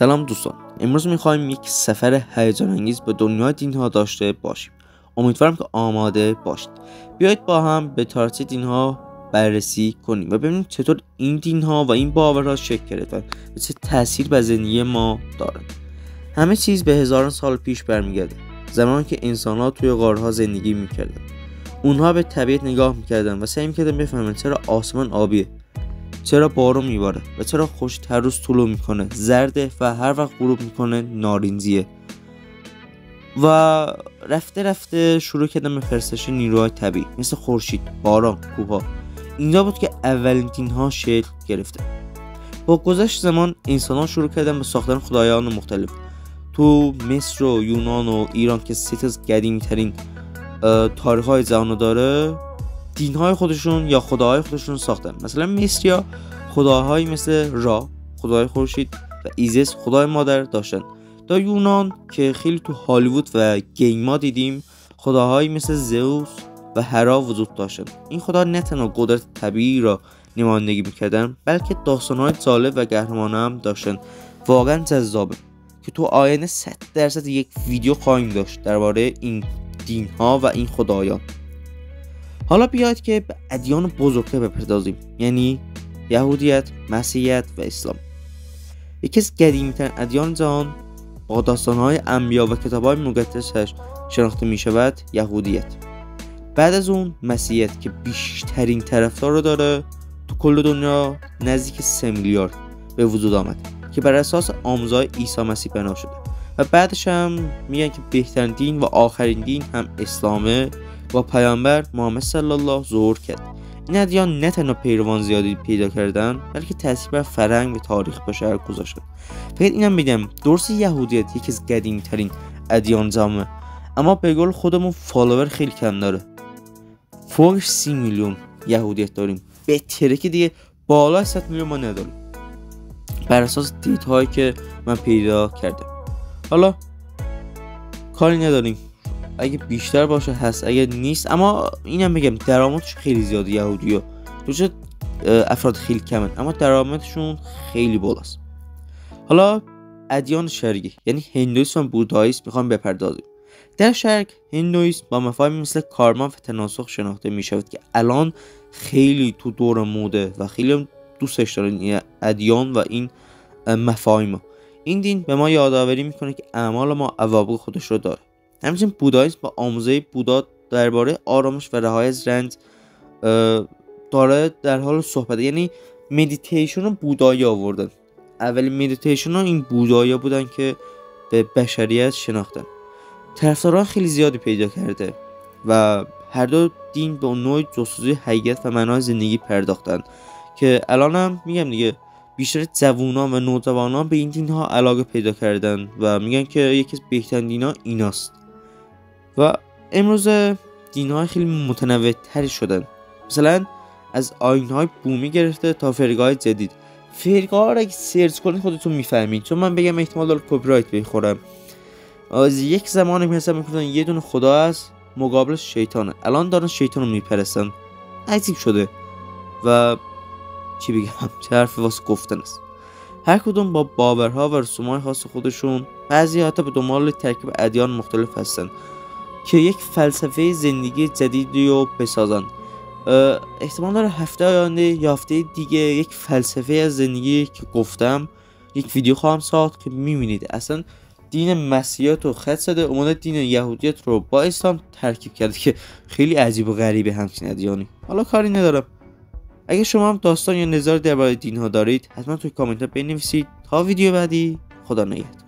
سلام دوستان، امروز میخوایم یک سفر هیجان انگیز به دنیای دینها داشته باشیم. امیدوارم که آماده باشید. بیایید با هم به تاریخ دینها بررسی کنیم و ببینیم چطور این دینها و این باورها شکل گرفتن و چه تأثیر بر زندگی ما دارند. همه چیز به هزاران سال پیش برمیگرده، زمانی که انسان‌ها توی غارها زندگی میکردن. اونها به طبیعت نگاه میکردن و سعی میکردن بفهمن چرا آسمان آبیه، چرا بارون میباره و چرا خورشید هر روز طلوع میکنه زرده و هر وقت غروب میکنه نارنجیه. و رفته رفته شروع کردن به پرسش نیروهای طبیعی مثل خورشید، باران، کوهها. اینجا بود که اولین دینها شکل گرفته. با گذشت زمان انسان‌ها شروع کردن به ساختن خدایان مختلف. تو مصر و یونان و ایران که سه تا از قدیمی‌ترین تاریخ‌های جهان داره، دین‌های خودشون یا خداهای خودشون ساختن. مثلا مصریا خداهایی مثل را، خدای خورشید، و ایزیس، خدای مادر داشتن. تا یونان که خیلی تو هالیوود و گیما دیدیم، خداهایی مثل زئوس و هرا وجود داشتن. این خدا نه تنها قدرت طبیعی را نمایندگی می‌کردن، بلکه داستان‌های جالب و قهرمانانه هم داشتن. واقعا جذابه که تو آینده 100% یک ویدیو خواهیم داشت درباره این دین‌ها و این خدایان. حالا بیاید که به ادیان بزرگتر بپردازیم، یعنی یهودیت، مسیحیت و اسلام. یکی از قدیمی‌ترین ادیان جهان با داستان‌های انبیا و کتاب‌های مقدسش شناخته می‌شود یهودیت. بعد از اون مسیحیت که بیشترین طرفدار رو داره، تو کل دنیا نزدیک 3 میلیارد به وجود آمد که بر اساس آموزهای عیسی مسیح بنا شده. و بعدش هم میگن که بهترین دین و آخرین دین هم اسلامه و پیامبر محمد صلی الله ظهور کرد. این ادیان نه تنها پیروان زیادی پیدا کردن، بلکه تاثیر بر فرهنگ و تاریخ بشر گذاشتن. فقط اینم بگم، درست یهودیت یکی از قدیمی‌ترین ادیان جهانه، اما به قول خودمون فالوور خیلی کم داره. فوق 30 میلیون یهودیت داریم، بهتره که دیگه بالای 100 میلیون ما نداریم بر اساس دیتاهایی که من پیدا کردم. حالا کاری نداریم، اگه بیشتر باشه هست، اگه نیست. اما اینم بگم درآمدش خیلی زیاده. یهودی‌ها دوست افراد خیلی کمن، اما درآمدشون خیلی بالاست. حالا ادیان شرقی یعنی هندویسم و بودایسم میخوام بپردازیم. در شرق هندویسم با مفاهیمی مثل کارما و تناسخ شناخته میشود که الان خیلی تو دور موده و خیلی دوستش دارن این ادیان و این مفاهیم. این دین به ما یادآوری میکنه که اعمال ما عواقب خودش رو داره. همچنین بودایسم با آموزه بودا درباره آرامش و رهایی از رنج داره در حال صحبت، یعنی مدیتیشن رو بودایی آوردن. اولین مدیتیشن ها این بودایی بودن که به بشریت شناختن. طرفداران خیلی زیادی پیدا کرده و هر دو دین به نوع جستجوی حقیقت و معنای زندگی پرداختن که الان هم میگم دیگه بیشتر جوانان و نوجوانان به این دین‌ها علاقه پیدا کردن و میگن که یکی از بهترین دین‌ها ایناست. و امروز دین‌های خیلی متنوع تری شدن، مثلا از آیین‌های بومی گرفته تا فرقه‌های جدید. فرقه‌ها رو اگه سرچ کنید خودتون میفهمید، چون من بگم احتمال داره کپی رایت بخورم. از یک زمانی مثلا میگفتن یه دونه خدا است، مقابلش شیطانه. الان دارن شیطان رو میپرستن. عجیب شده و چی بگم، چه حرفی واسه گفتن است. هر کدوم با باورها و رسوم‌های خاص خودشون، بعضی حتی به دنبال ترکیب ادیان مختلف هستن که یک فلسفه زندگی جدیدی رو بسازن. احتمال داره هفته آینده یا هفته دیگه یک فلسفه از زندگی که گفتم یک ویدیو خواهم ساخت که میبینید اصلا دین مسیحیت رو خط زده، اومده دین یهودیت رو با اسلام ترکیب کرده که خیلی عجیب و غریبه همچین ادیانی. حالا کاری ندارم، اگه شما هم داستان یا نظر درباره دین ها دارید حتما توی کامنت ها بنویسید. تا ویدیو بعدی، خدا نگهدار.